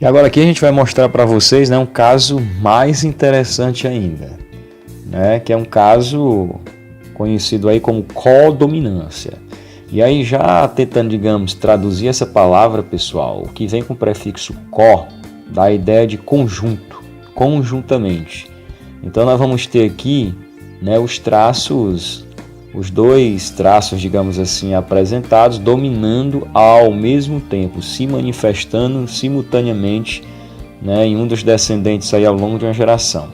E agora aqui a gente vai mostrar para vocês, né, um caso mais interessante ainda, né, que é um caso conhecido aí como codominância. E aí já tentando, digamos, traduzir essa palavra, pessoal, o que vem com o prefixo co dá a ideia de conjunto, conjuntamente. Então nós vamos ter aqui, né, os dois traços, digamos assim, apresentados, dominando ao mesmo tempo, se manifestando simultaneamente, né, em um dos descendentes aí ao longo de uma geração.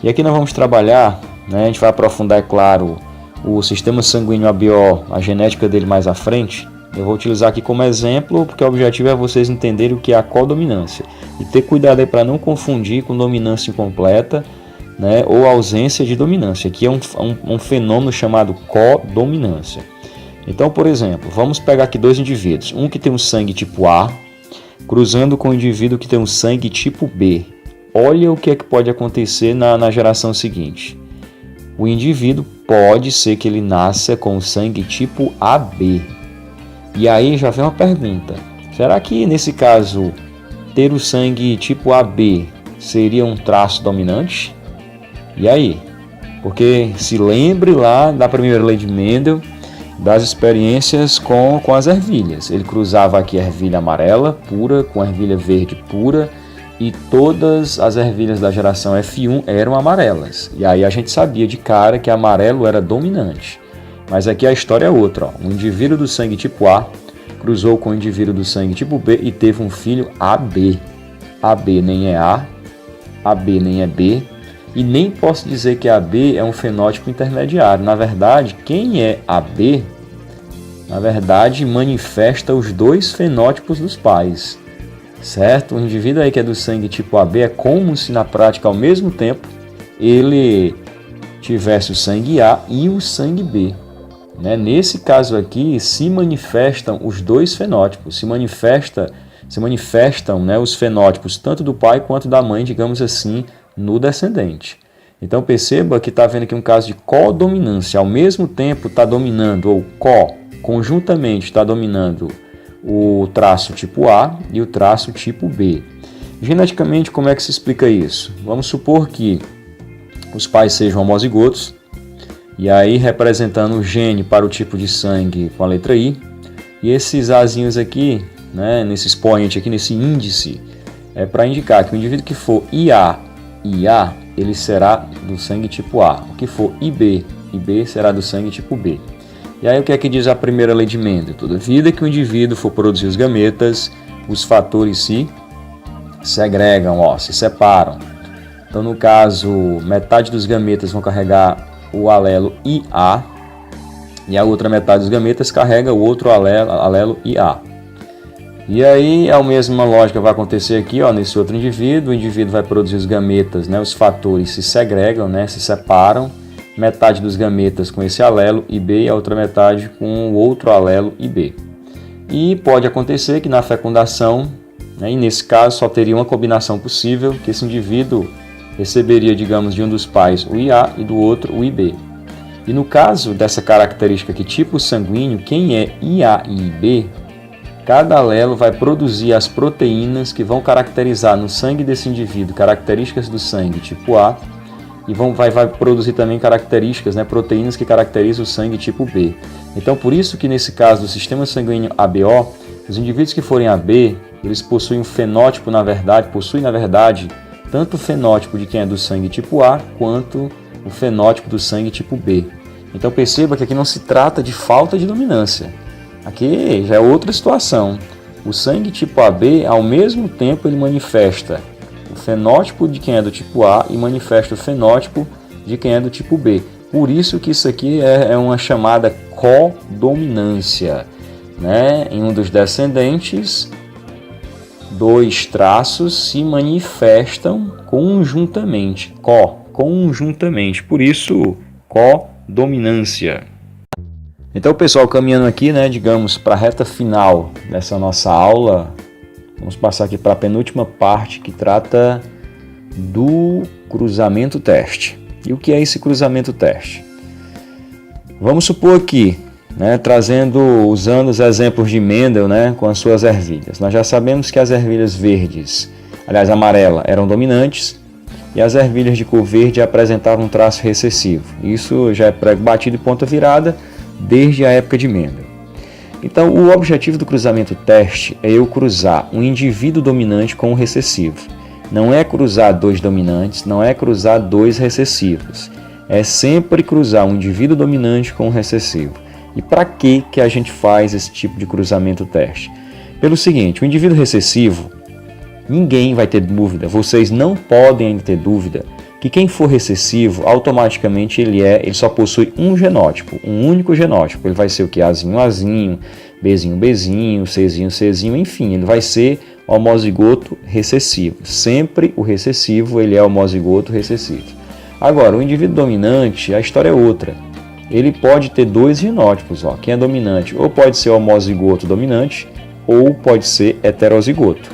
E aqui nós vamos trabalhar, né, a gente vai aprofundar, é claro, o sistema sanguíneo ABO, a genética dele mais à frente. Eu vou utilizar aqui como exemplo, porque o objetivo é vocês entenderem o que é a codominância. E ter cuidado aí para não confundir com dominância incompleta, né, ou ausência de dominância. Aqui é um fenômeno chamado codominância. Então, por exemplo, vamos pegar aqui dois indivíduos. Um que tem um sangue tipo A, cruzando com um indivíduo que tem um sangue tipo B. Olha o que é que pode acontecer na geração seguinte. O indivíduo pode ser que ele nasça com o sangue tipo AB. E aí já vem uma pergunta. Será que nesse caso ter o sangue tipo AB seria um traço dominante? E aí? Porque se lembre lá da primeira lei de Mendel, das experiências com as ervilhas. Ele cruzava aqui a ervilha amarela pura com a ervilha verde pura, e todas as ervilhas da geração F1 eram amarelas. E aí a gente sabia de cara que amarelo era dominante. Mas aqui a história é outra. Um indivíduo do sangue tipo A cruzou com um indivíduo do sangue tipo B e teve um filho AB. AB nem é A, AB nem é B, e nem posso dizer que AB é um fenótipo intermediário. Na verdade, quem é AB, na verdade, manifesta os dois fenótipos dos pais. Certo? O indivíduo aí que é do sangue tipo AB é como se na prática ao mesmo tempo ele tivesse o sangue A e o sangue B. Né? Nesse caso aqui se manifestam os dois fenótipos, se manifestam, né, os fenótipos tanto do pai quanto da mãe, digamos assim, no descendente. Então perceba que está vendo aqui um caso de codominância, ao mesmo tempo está dominando, ou conjuntamente está dominando o traço tipo A e o traço tipo B. Geneticamente, como é que se explica isso? Vamos supor que os pais sejam homozigotos, e aí representando o gene para o tipo de sangue com a letra I, e esses Azinhos aqui, né, nesse expoente aqui, nesse índice, é para indicar que o indivíduo que for IA e A, ele será do sangue tipo A. O que for IB e B será do sangue tipo B. E aí o que é que diz a primeira lei de Mendel? Toda vida que o indivíduo for produzir os gametas, os fatores se segregam, se separam. Então no caso, metade dos gametas vão carregar o alelo IA e a outra metade dos gametas carrega o outro alelo IA. E aí a mesma lógica vai acontecer aqui, nesse outro indivíduo. O indivíduo vai produzir os gametas, né, os fatores se segregam, né, se separam. Metade dos gametas com esse alelo IB e a outra metade com o outro alelo IB. E pode acontecer que na fecundação, né, e nesse caso só teria uma combinação possível, que esse indivíduo receberia, digamos, de um dos pais o IA e do outro o IB. E no caso dessa característica aqui, tipo sanguíneo, quem é IA e IB, cada alelo vai produzir as proteínas que vão caracterizar no sangue desse indivíduo características do sangue tipo A, e vai produzir também características, né, proteínas que caracterizam o sangue tipo B. Então, por isso que nesse caso do sistema sanguíneo ABO, os indivíduos que forem AB, eles possuem um fenótipo, na verdade, tanto o fenótipo de quem é do sangue tipo A, quanto o fenótipo do sangue tipo B. Então perceba que aqui não se trata de falta de dominância. Aqui já é outra situação. O sangue tipo AB, ao mesmo tempo, ele manifesta o fenótipo de quem é do tipo A e manifesta o fenótipo de quem é do tipo B. Por isso que isso aqui é uma chamada codominância, né? Em um dos descendentes, dois traços se manifestam conjuntamente, conjuntamente, por isso codominância. Então, pessoal, caminhando aqui, né, digamos, para a reta final dessa nossa aula, vamos passar aqui para a penúltima parte que trata do cruzamento teste. E o que é esse cruzamento teste? Vamos supor que né, usando os exemplos de Mendel, né, com as suas ervilhas. Nós já sabemos que as ervilhas verdes, aliás, amarela, eram dominantes e as ervilhas de cor verde apresentavam um traço recessivo. Isso já é prego batido e ponta virada desde a época de Mendel. Então, o objetivo do cruzamento teste é eu cruzar um indivíduo dominante com um recessivo. Não é cruzar dois dominantes, não é cruzar dois recessivos. É sempre cruzar um indivíduo dominante com um recessivo. E para que a gente faz esse tipo de cruzamento teste? Pelo seguinte, o indivíduo recessivo, ninguém vai ter dúvida, vocês não podem ainda ter dúvida, que quem for recessivo, automaticamente ele só possui um genótipo, um único genótipo. Ele vai ser o que? Azinho, Azinho, Bzinho, Bzinho, Czinho, Czinho, enfim, ele vai ser homozigoto recessivo. Sempre o recessivo, ele é homozigoto recessivo. Agora, o indivíduo dominante, a história é outra. Ele pode ter dois genótipos, ó. Quem é dominante ou pode ser homozigoto dominante ou pode ser heterozigoto.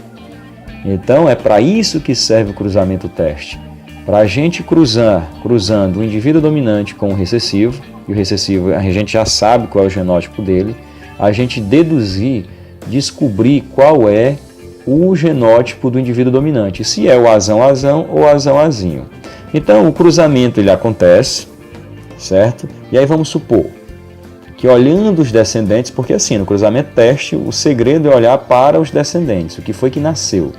Então é para isso que serve o cruzamento teste. Para a gente cruzando o indivíduo dominante com o recessivo, e o recessivo a gente já sabe qual é o genótipo dele, a gente descobrir qual é o genótipo do indivíduo dominante, se é o Azão ou Azinho. Então o cruzamento ele acontece, certo? E aí vamos supor que olhando os descendentes, porque assim, no cruzamento teste, o segredo é olhar para os descendentes, o que foi que nasceu.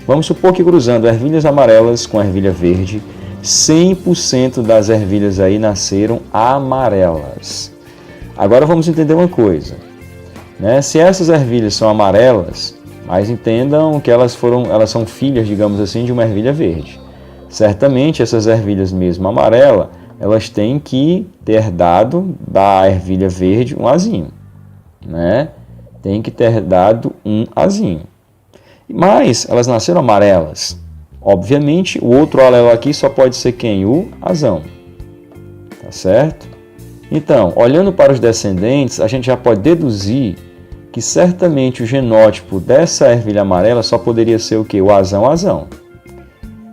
Vamos supor que cruzando ervilhas amarelas com ervilha verde, 100% das ervilhas aí nasceram amarelas. Agora vamos entender uma coisa, né? Se essas ervilhas são amarelas, mas entendam que elas são filhas, digamos assim, de uma ervilha verde. Certamente essas ervilhas mesmo amarela, elas têm que ter dado da ervilha verde um azinho, né? Tem que ter dado um azinho. Mas elas nasceram amarelas. Obviamente, o outro alelo aqui só pode ser quem? O Azão. Tá certo? Então, olhando para os descendentes, a gente já pode deduzir que certamente o genótipo dessa ervilha amarela só poderia ser o quê? O Azão.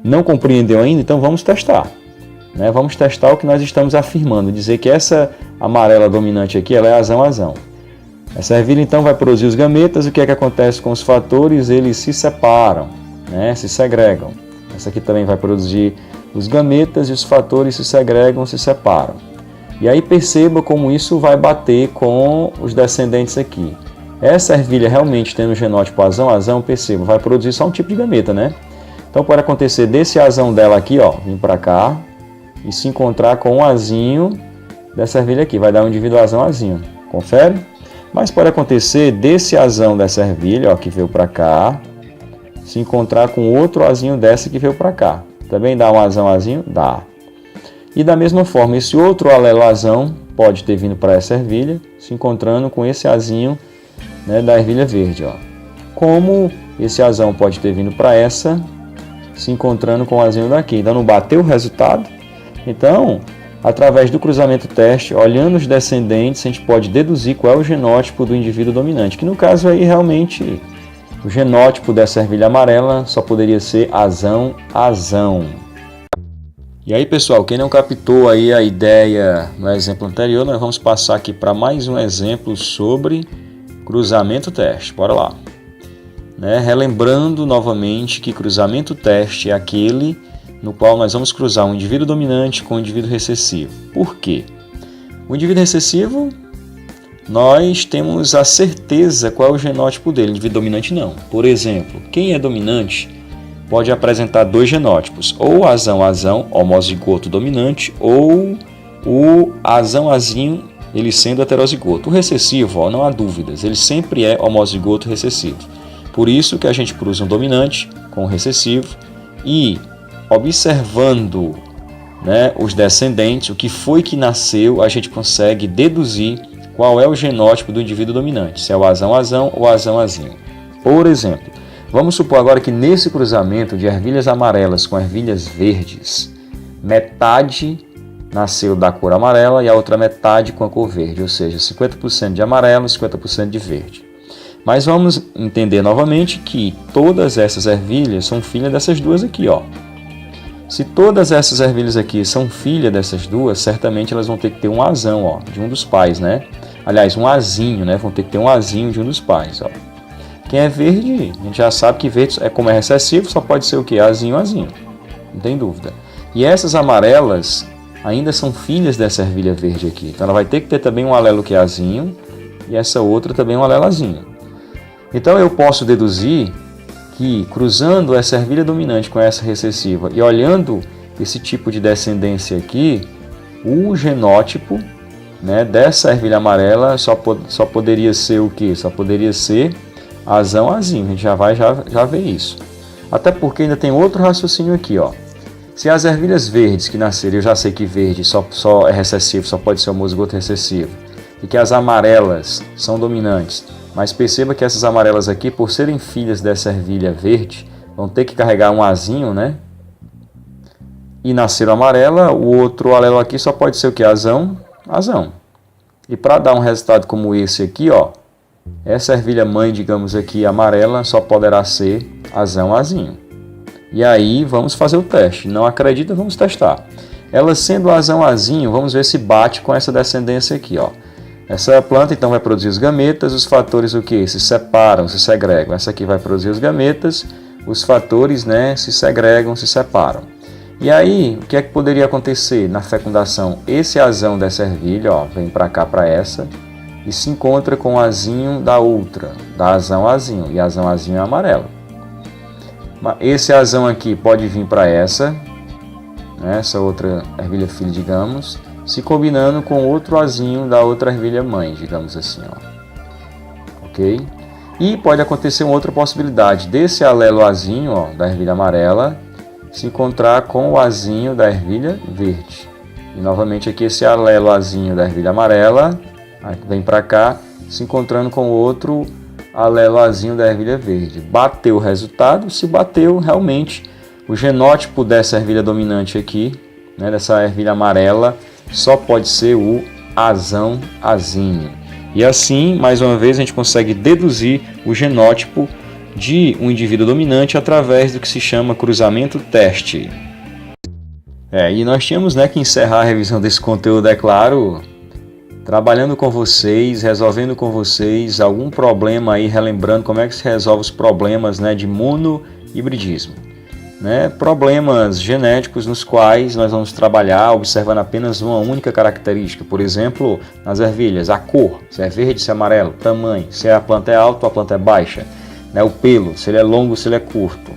Não compreendeu ainda? Então vamos testar. Né? Vamos testar o que nós estamos afirmando, dizer que essa amarela dominante aqui ela é Azão. Essa ervilha então vai produzir os gametas. O que é que acontece com os fatores? Eles se separam, né? Se segregam. Essa aqui também vai produzir os gametas e os fatores se segregam, se separam. E aí perceba como isso vai bater com os descendentes aqui. Essa ervilha realmente tendo o genótipo Azão, perceba, vai produzir só um tipo de gameta, né? Então pode acontecer desse Azão dela aqui, ó, vir para cá e se encontrar com um Azinho dessa ervilha aqui. Vai dar um indivíduo Azinho. Confere? Mas pode acontecer desse Azão dessa ervilha, ó, que veio para cá, se encontrar com outro Azinho dessa que veio para cá. Também dá um Azinho? Dá. E da mesma forma, esse outro alelo Azão pode ter vindo para essa ervilha, se encontrando com esse Azinho, né, da ervilha verde. Ó. Como esse Azão pode ter vindo para essa, se encontrando com o Azinho daqui. Então não bateu o resultado. Então, através do cruzamento teste, olhando os descendentes, a gente pode deduzir qual é o genótipo do indivíduo dominante, que no caso aí realmente o genótipo dessa ervilha amarela só poderia ser Azão. E aí pessoal, quem não captou aí a ideia no exemplo anterior, nós vamos passar aqui para mais um exemplo sobre cruzamento teste. Bora lá. Né? Relembrando novamente que cruzamento teste é aquele no qual nós vamos cruzar um indivíduo dominante com um indivíduo recessivo. Por quê? O indivíduo recessivo, nós temos a certeza qual é o genótipo dele, o indivíduo dominante não. Por exemplo, quem é dominante pode apresentar dois genótipos, ou Azão, homozigoto dominante, ou o Azinho, ele sendo heterozigoto. O recessivo, ó, não há dúvidas, ele sempre é homozigoto recessivo. Por isso que a gente cruza um dominante com um recessivo e observando, né, os descendentes, o que foi que nasceu, a gente consegue deduzir qual é o genótipo do indivíduo dominante, se é o Azão ou Azinho. Por exemplo, vamos supor agora que nesse cruzamento de ervilhas amarelas com ervilhas verdes, metade nasceu da cor amarela e a outra metade com a cor verde, ou seja, 50% de amarelo e 50% de verde. Mas vamos entender novamente que todas essas ervilhas são filhas dessas duas aqui, ó. Se todas essas ervilhas aqui são filhas dessas duas, certamente elas vão ter que ter um Azão, ó, de um dos pais, né? aliás, um azinho, né? Vão ter que ter um azinho de um dos pais, ó. Quem é verde, a gente já sabe que verde, como é recessivo, só pode ser o quê? Azinho, azinho. Não tem dúvida. E essas amarelas ainda são filhas dessa ervilha verde aqui. Então ela vai ter que ter também um alelo que é azinho e essa outra também um alelo azinho. Então eu posso deduzir que cruzando essa ervilha dominante com essa recessiva e olhando esse tipo de descendência aqui, o genótipo, né, dessa ervilha amarela só poderia ser o quê? Só poderia ser azão, azinho. A gente já vê isso. Até porque ainda tem outro raciocínio aqui, ó. Se as ervilhas verdes que nasceram, eu já sei que verde só é recessivo, só pode ser homozigoto recessivo, e que as amarelas são dominantes, mas perceba que essas amarelas aqui, por serem filhas dessa ervilha verde, vão ter que carregar um azinho, né? E nasceram amarela, o outro alelo aqui só pode ser o que? Azão, azão. E para dar um resultado como esse aqui, ó, essa ervilha mãe, digamos aqui, amarela, só poderá ser azão, azinho. E aí vamos fazer o teste. Não acredita? Vamos testar. Ela sendo azão, azinho, vamos ver se bate com essa descendência aqui, ó. Essa planta então vai produzir os gametas, os fatores o que? Se separam, se segregam. Essa aqui vai produzir os gametas, os fatores, né, se segregam, se separam. E aí, o que é que poderia acontecer na fecundação? Esse azão dessa ervilha, ó, vem para cá, para essa, e se encontra com o azinho da outra, da azão, azinho, e azão, azinho é amarelo. Esse azão aqui pode vir para essa, né, essa outra ervilha filha, digamos, se combinando com outro azinho da outra ervilha mãe, digamos assim, ó. Ok? E pode acontecer uma outra possibilidade, desse alelo azinho, ó, da ervilha amarela, se encontrar com o azinho da ervilha verde. E novamente aqui esse alelo azinho da ervilha amarela, vem para cá, se encontrando com o outro alelo azinho da ervilha verde. Bateu o resultado, se bateu realmente o genótipo dessa ervilha dominante aqui, né, dessa ervilha amarela, só pode ser o azão, azinho. E assim, mais uma vez, a gente consegue deduzir o genótipo de um indivíduo dominante através do que se chama cruzamento teste. E nós tínhamos, né, que encerrar a revisão desse conteúdo, é claro, trabalhando com vocês, resolvendo com vocês algum problema aí, relembrando como é que se resolve os problemas, né, de monohibridismo. Né, problemas genéticos nos quais nós vamos trabalhar observando apenas uma única característica. Por exemplo, nas ervilhas, a cor, se é verde, se é amarelo, tamanho, se a planta é alta ou a planta é baixa, né, o pelo, se ele é longo, se ele é curto,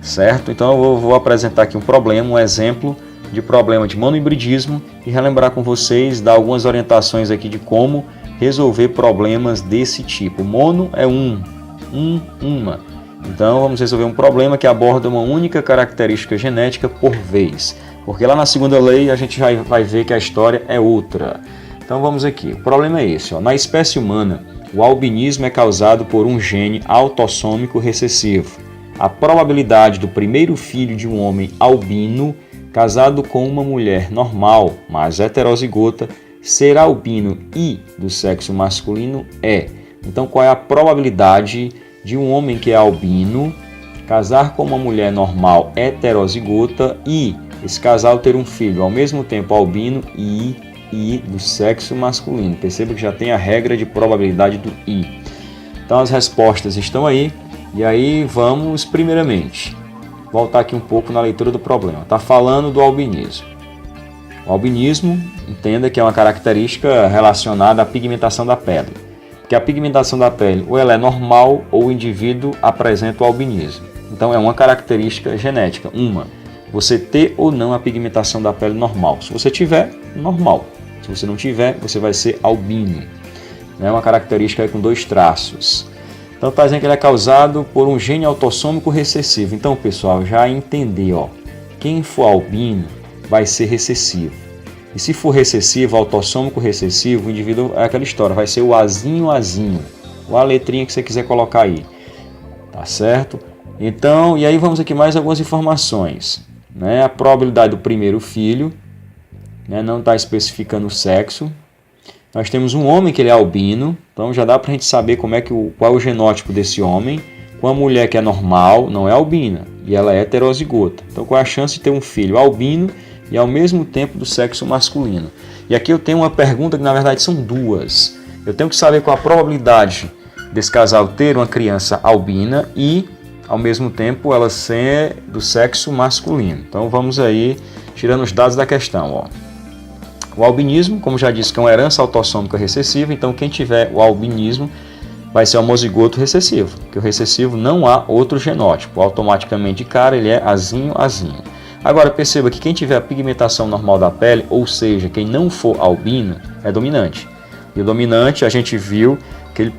certo? Então eu vou apresentar aqui um problema, um exemplo de problema de monohibridismo e relembrar com vocês, dar algumas orientações aqui de como resolver problemas desse tipo. Mono é uma. Então vamos resolver um problema que aborda uma única característica genética por vez, porque lá na segunda lei a gente já vai ver que a história é outra. Então vamos aqui, o problema é esse, ó. Na espécie humana, o albinismo é causado por um gene autossômico recessivo. A probabilidade do primeiro filho de um homem albino casado com uma mulher normal, mas heterozigota, ser albino e do sexo masculino é. Então qual é a probabilidade de um homem que é albino casar com uma mulher normal heterozigota e esse casal ter um filho ao mesmo tempo albino e do sexo masculino? Perceba que já tem a regra de probabilidade do I. Então as respostas estão aí. E aí vamos primeiramente voltar aqui um pouco na leitura do problema. Está falando do albinismo. O albinismo, entenda que é uma característica relacionada à pigmentação da pele. Porque a pigmentação da pele ou ela é normal ou o indivíduo apresenta o albinismo. Então é uma característica genética, você ter ou não a pigmentação da pele normal. Se você tiver, normal. Se você não tiver, você vai ser albino. É uma característica aí com 2 traços. Então está dizendo que ele é causado por um gene autossômico recessivo. Então, pessoal, já entender, ó, quem for albino vai ser recessivo. E se for recessivo, autossômico recessivo, o indivíduo é aquela história, vai ser o azinho, ou a letrinha que você quiser colocar aí. Tá certo? Então, e aí vamos aqui mais algumas informações. Né? A probabilidade do primeiro filho, né? Não está especificando o sexo. Nós temos um homem que ele é albino, então já dá para a gente saber qual é o genótipo desse homem. Com a mulher que é normal, não é albina, e ela é heterozigota. Então qual é a chance de ter um filho albino e ao mesmo tempo do sexo masculino? E aqui eu tenho uma pergunta que na verdade são duas. Eu tenho que saber qual a probabilidade desse casal ter uma criança albina e, ao mesmo tempo, ela ser do sexo masculino. Então vamos aí tirando os dados da questão. Ó. O albinismo, como já disse, que é uma herança autossômica recessiva, então quem tiver o albinismo vai ser homozigoto recessivo, porque o recessivo não há outro genótipo, automaticamente de cara ele é azinho. Agora perceba que quem tiver a pigmentação normal da pele, ou seja, quem não for albino, é dominante. E o dominante a gente viu que ele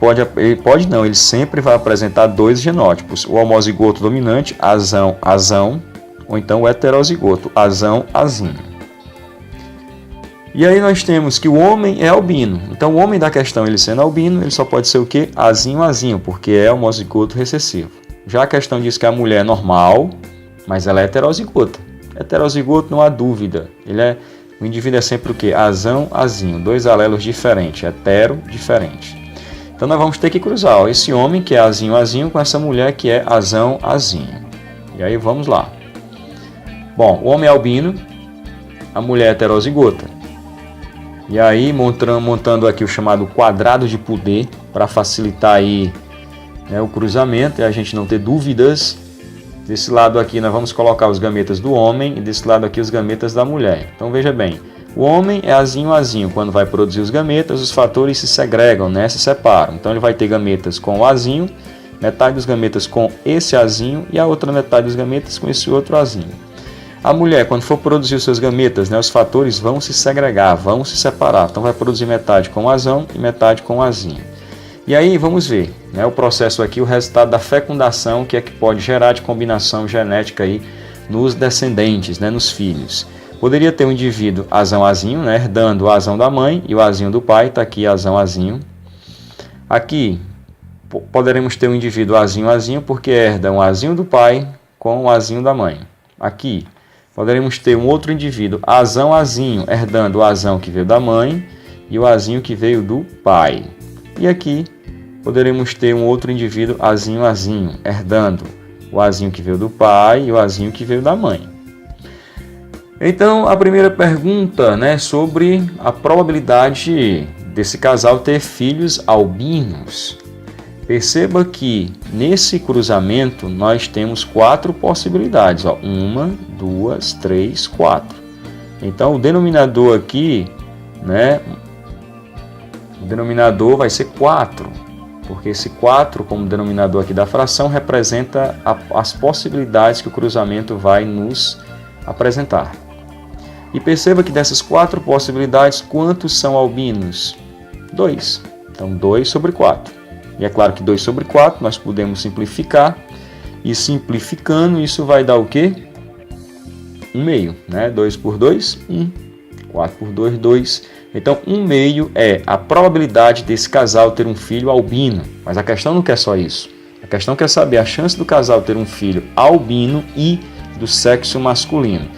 sempre vai apresentar dois genótipos, o homozigoto dominante, azão, ou então o heterozigoto, azinho. E aí nós temos que o homem é albino. Então o homem da questão, ele sendo albino, ele só pode ser o quê? Azinho, porque é homozigoto recessivo. Já a questão diz que a mulher é normal, mas ela é heterozigota. Heterozigoto não há dúvida. O indivíduo é sempre o quê? Azinho, dois alelos diferentes, hetero diferente. Então nós vamos ter que cruzar esse homem que é azinho com essa mulher que é azinho. E aí vamos lá. Bom, o homem é albino, a mulher é heterozigota. E aí montando aqui o chamado quadrado de poder para facilitar aí, né, o cruzamento e a gente não ter dúvidas. Desse lado aqui nós vamos colocar os gametas do homem e desse lado aqui os gametas da mulher. Então veja bem, o homem é azinho. Quando vai produzir os gametas, os fatores se segregam, né, se separam. Então ele vai ter gametas com o azinho, metade dos gametas com esse azinho e a outra metade dos gametas com esse outro azinho. A mulher, quando for produzir os seus gametas, né, os fatores vão se segregar, vão se separar. Então vai produzir metade com o azão e metade com o azinho. E aí vamos ver, né, o processo aqui, o resultado da fecundação, que é que pode gerar de combinação genética aí nos descendentes, né, nos filhos. Poderia ter um indivíduo azinho, né, herdando o azão da mãe e o azinho do pai, está aqui azinho. Aqui poderemos ter um indivíduo azinho porque herda um azinho do pai com o azinho da mãe. Aqui poderemos ter um outro indivíduo azinho, herdando o azão que veio da mãe e o azinho que veio do pai. E aqui poderemos ter um outro indivíduo azinho, herdando o azinho que veio do pai e o azinho que veio da mãe. Então, a primeira pergunta, né, sobre a probabilidade desse casal ter filhos albinos. Perceba que nesse cruzamento nós temos 4 possibilidades. 1, 2, 3, 4. Então o denominador aqui, né, o denominador vai ser 4, porque esse 4 como denominador aqui da fração representa as possibilidades que o cruzamento vai nos apresentar. E perceba que dessas 4 possibilidades, quantos são albinos? 2. Então 2 sobre 4. E é claro que 2 sobre 4 nós podemos simplificar. E simplificando, isso vai dar o quê? 1/2. Né? 2 por 2, 1. 4 por 2, 2. Então, 1/2 é a probabilidade desse casal ter um filho albino. Mas a questão não quer só isso. A questão quer saber a chance do casal ter um filho albino e do sexo masculino.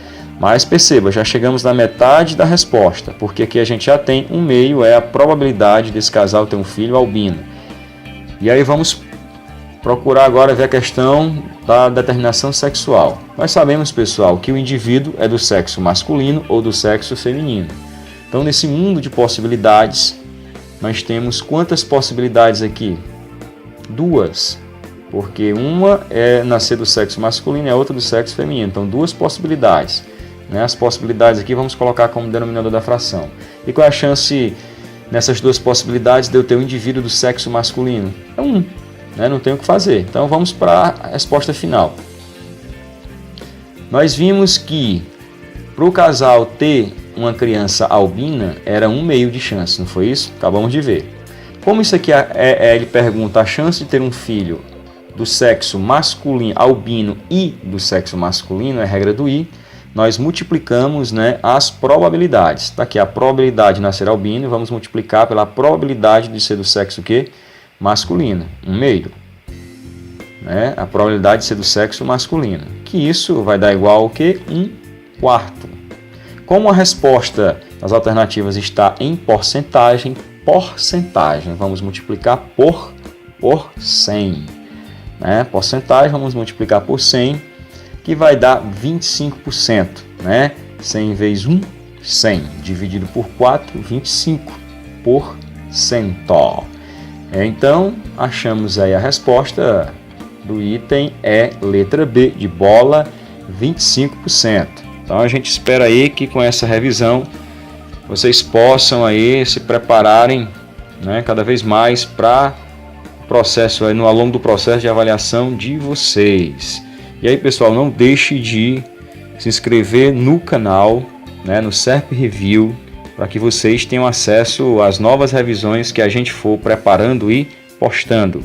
Mas perceba, já chegamos na metade da resposta. Porque aqui a gente já tem 1/2 é a probabilidade desse casal ter um filho albino. E aí vamos procurar agora ver a questão da determinação sexual. Nós sabemos, pessoal, que o indivíduo é do sexo masculino ou do sexo feminino. Então, nesse mundo de possibilidades, nós temos quantas possibilidades aqui? 2, porque uma é nascer do sexo masculino e a outra do sexo feminino. Então, 2 possibilidades. Né? As possibilidades aqui vamos colocar como denominador da fração. E qual é a chance nessas 2 possibilidades de eu ter um indivíduo do sexo masculino? É 1, né? Não tenho o que fazer. Então vamos para a resposta final. Nós vimos que para o casal ter uma criança albina era 1/2 de chance, não foi isso? Acabamos de ver. Como isso aqui ele pergunta a chance de ter um filho do sexo masculino, albino e do sexo masculino, é regra do I, nós multiplicamos, né, as probabilidades. Está aqui a probabilidade de nascer albino, vamos multiplicar pela probabilidade de ser do sexo quê? Masculino, 1/2. Né? A probabilidade de ser do sexo masculino. Que isso vai dar igual ao quê? 1/4. Como a resposta das alternativas está em porcentagem, vamos multiplicar por 100. Né? Porcentagem, vamos multiplicar por 100, que vai dar 25%. Né? 100 vezes 1, 100. Dividido por 4, 25 por Então, achamos aí a resposta do item é letra B, de bola, 25%. Então, a gente espera aí que com essa revisão vocês possam aí se prepararem, né, cada vez mais para o processo, aí, ao longo do processo de avaliação de vocês. E aí, pessoal, não deixe de se inscrever no canal, né, no Serp Review, para que vocês tenham acesso às novas revisões que a gente for preparando e postando.